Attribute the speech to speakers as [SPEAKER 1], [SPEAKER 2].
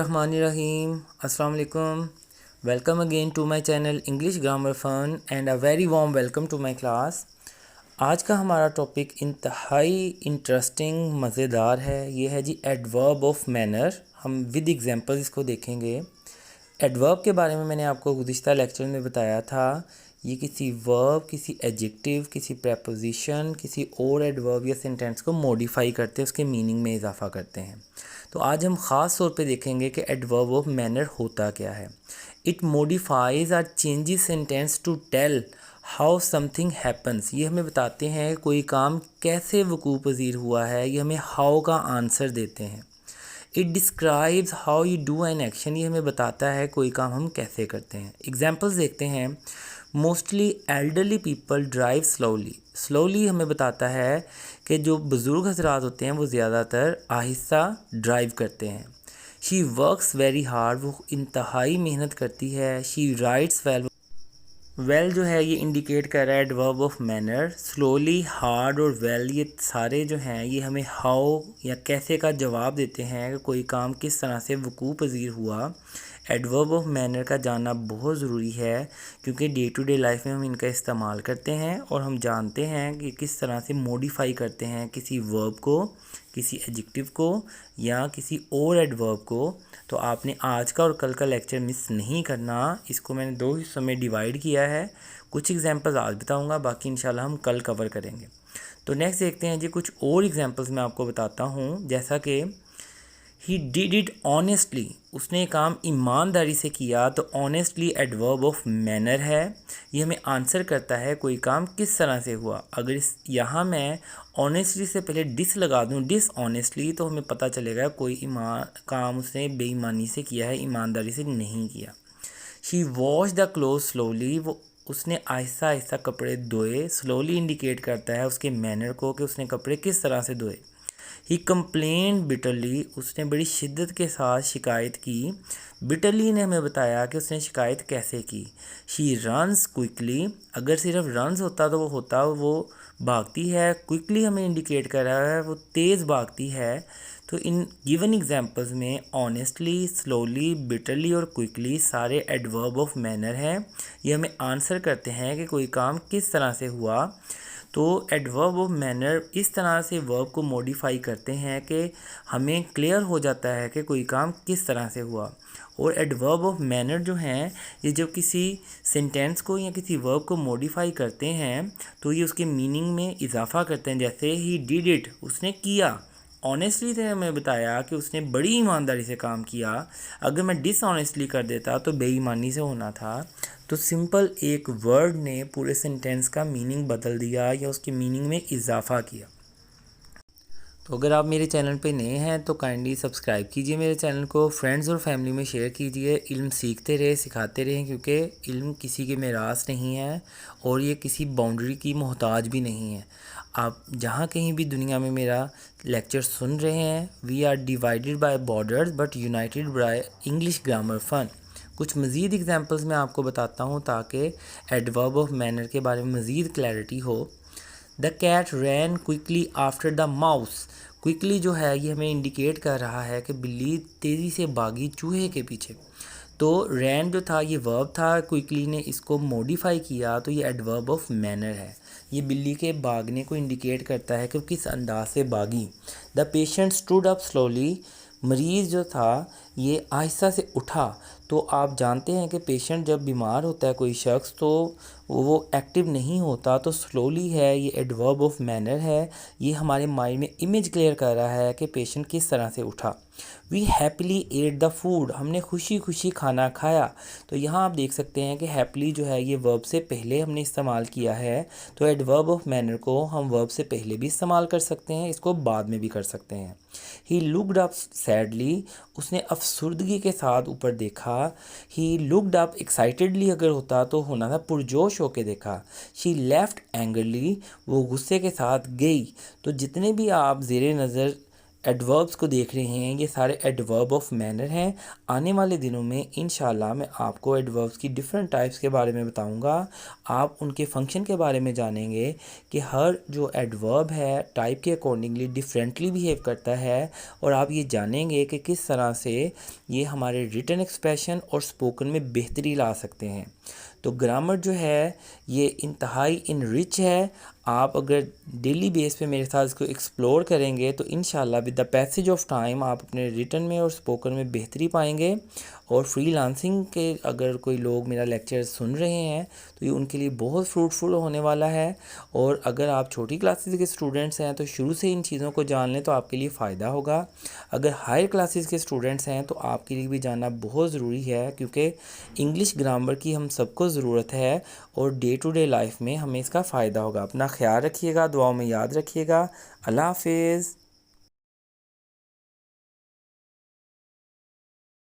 [SPEAKER 1] बिस्मिल्लाहिर्रहमानिर्रहीम। अस्सलाम वालेकुम। Welcome again to my channel English grammar fun and a very warm welcome to my class. आज का हमारा टॉपिक इंतहाई इंटरेस्टिंग मज़ेदार है। ये है जी एडवर्ब ऑफ मैनर। हम विद एग्जांपल्स इसको देखेंगे। एडवर्ब के बारे में मैंने आपको गुज़िश्ता लेक्चर में बताया था। ये किसी वर्ब, किसी एडजेक्टिव, किसी प्रेपोजिशन, किसी और एडवर्ब या सेंटेंस को मॉडिफाई करते हैं, उसके मीनिंग में इजाफा करते हैं। तो आज हम ख़ास तौर पे देखेंगे कि एडवर्ब ऑफ मैनर होता क्या है। It modifies or changes sentence to tell how something happens. ये हमें बताते हैं कोई काम कैसे वकूअ पज़ीर हुआ है। ये हमें हाउ का आंसर देते हैं। It describes how you do an action. ये हमें बताता है कोई काम हम कैसे करते हैं। एग्जाम्पल्स देखते हैं। Mostly elderly people drive slowly. Slowly हमें बताता है कि जो बुज़ुर्ग हजरात होते हैं वो ज़्यादातर आहिस्ता ड्राइव करते हैं। She works very hard. वो इंतहाई मेहनत करती है। She writes well. वेल जो है ये इंडिकेट कर रहा है adverb of manner. Slowly, hard और वेल ये सारे जो हैं ये हमें हाउ या कैसे का जवाब देते हैं कि कोई काम किस तरह से वकूअ पज़ीर हुआ। एडवर्ब ऑफ मैनर का जानना बहुत ज़रूरी है क्योंकि डे टू डे लाइफ में हम इनका इस्तेमाल करते हैं और हम जानते हैं कि किस तरह से मॉडिफाई करते हैं किसी वर्ब को, किसी एडजेक्टिव को या किसी और एडवर्ब को। तो आपने आज का और कल का लेक्चर मिस नहीं करना। इसको मैंने दो हिस्सों में डिवाइड किया है। कुछ एग्जांपल्स आज बताऊंगा, बाकी इंशाल्लाह हम कल कवर करेंगे। तो नेक्स्ट देखते हैं जी, कुछ और एग्जांपल्स मैं आपको बताता हूँ। जैसा कि ही डिड इट ऑनेस्टली। उसने काम ईमानदारी से किया। तो ऑनेस्टली एडवर्ब ऑफ मैनर है। ये हमें आंसर करता है कोई काम किस तरह से हुआ। अगर इस यहाँ मैं ऑनेस्टली से पहले डिस लगा दूँ, डिसऑनेस्टली, तो हमें पता चलेगा कोई काम उसने बेईमानी से किया है, ईमानदारी से नहीं किया। She wash the cloth slowly. वो उसने आहिस्ता आहिस्ता कपड़े धोए। स्लोली इंडिकेट करता है उसके मैनर को कि उसने कपड़े किस तरह से धोए। ही कंप्लेन बिटरली। उसने बड़ी शिद्दत के साथ शिकायत की। बिटरली ने हमें बताया कि उसने शिकायत कैसे की। She runs quickly. अगर सिर्फ रन्स होता तो वो भागती है। क्विकली हमें इंडिकेट कर रहा है वो तेज़ भागती है। तो इन गिवन एग्जांपल्स में ऑनेस्टली, स्लोली, बिटरली और क्विकली सारे एडवर्ब ऑफ मैनर हैं। ये हमें आंसर करते हैं कि कोई काम किस तरह से हुआ। तो एडवर्ब ऑफ मैनर इस तरह से वर्ब को मॉडिफाई करते हैं कि हमें क्लियर हो जाता है कि कोई काम किस तरह से हुआ। और एडवर्ब ऑफ मैनर जो हैं ये जब किसी सेंटेंस को या किसी वर्ब को मॉडिफाई करते हैं तो ये उसके मीनिंग में इजाफा करते हैं। जैसे ही डिड इट, उसने किया। ऑनेस्टली से हमें बताया कि उसने बड़ी ईमानदारी से काम किया। अगर मैं डिसऑनेस्टली कर देता तो बेईमानी से होना था। तो सिंपल एक वर्ड ने पूरे सेंटेंस का मीनिंग बदल दिया या उसके मीनिंग में इजाफा किया। तो अगर आप मेरे चैनल पे नए हैं तो काइंडली सब्सक्राइब कीजिए मेरे चैनल को, फ्रेंड्स और फैमिली में शेयर कीजिए। इल्म सीखते रहे, सिखाते रहें, क्योंकि इल्म किसी के मेरास नहीं है और ये किसी बाउंड्री की मोहताज भी नहीं है। आप जहाँ कहीं भी दुनिया में मेरा लेक्चर सुन रहे हैं, we are divided by borders but united by English grammar fun. कुछ मज़ीद एग्जांपल्स मैं आपको बताता हूँ ताकि एडवर्ब ऑफ मैनर के बारे में मज़ीद क्लैरिटी हो। The cat ran quickly after the mouse. Quickly जो है ये हमें इंडिकेट कर रहा है कि बिल्ली तेज़ी से भागी चूहे के पीछे। तो रैन जो था ये वर्ब था, क्विकली ने इसको मॉडिफाई किया तो ये एडवर्ब ऑफ मैनर है। ये बिल्ली के भागने को इंडिकेट करता है कि वो किस अंदाज से भागी। The patient stood up slowly. मरीज़ जो था ये आहिस्ता से उठा। तो आप जानते हैं कि पेशेंट जब बीमार होता है कोई शख्स तो वो एक्टिव नहीं होता। तो स्लोली है ये एडवर्ब ऑफ मैनर है। ये हमारे माइंड में इमेज क्लियर कर रहा है कि पेशेंट किस तरह से उठा। We happily ate the food. हमने खुशी खुशी खाना खाया। तो यहाँ आप देख सकते हैं कि हैप्पीली जो है ये वर्ब से पहले हमने इस्तेमाल किया है। तो एडवर्ब ऑफ मैनर को हम वर्ब से पहले भी इस्तेमाल कर सकते हैं, इसको बाद में भी कर सकते हैं। He looked up sadly. उसने अफसुर्दगी के साथ ऊपर देखा। ही लुक्ड अप एक्साइटेडली अगर होता तो होना था पुरजोश होकर देखा। She left angrily. वो गुस्से के साथ गई। तो जितने भी आप ज़ेरे नज़र एडवर्ब्स को देख रहे हैं, ये सारे एडवर्ब ऑफ मैनर हैं। आने वाले दिनों में इंशाल्लाह मैं आपको एडवर्ब्स की डिफरेंट टाइप्स के बारे में बताऊंगा। आप उनके फंक्शन के बारे में जानेंगे कि हर जो एडवर्ब है टाइप के अकॉर्डिंगली डिफरेंटली बिहेव करता है, और आप ये जानेंगे कि किस तरह से ये हमारे रिटन एक्सप्रेशन और स्पोकन में बेहतरी ला सकते हैं। तो ग्रामर जो है ये इंतहाई इनरिच है। आप अगर डेली बेस पे मेरे साथ इसको एक्सप्लोर करेंगे तो इंशाल्लाह with the passage of time आप अपने रिटन में और स्पोकन में बेहतरी पाएंगे। और फ्रीलांसिंग के अगर कोई लोग मेरा लेक्चर सुन रहे हैं तो ये उनके लिए बहुत फ्रूटफुल होने वाला है। और अगर आप छोटी क्लासेस के स्टूडेंट्स हैं तो शुरू से इन चीज़ों को जान लें तो आपके लिए फ़ायदा होगा। अगर हायर क्लासेस के स्टूडेंट्स हैं तो आपके लिए भी जानना बहुत ज़रूरी है, क्योंकि इंग्लिश ग्रामर की हम सबको ज़रूरत है और डे टू डे लाइफ में हमें इसका फ़ायदा होगा। अपना ख्याल रखिएगा, दुआओं में याद रखिएगा। अल्लाह हाफिज़।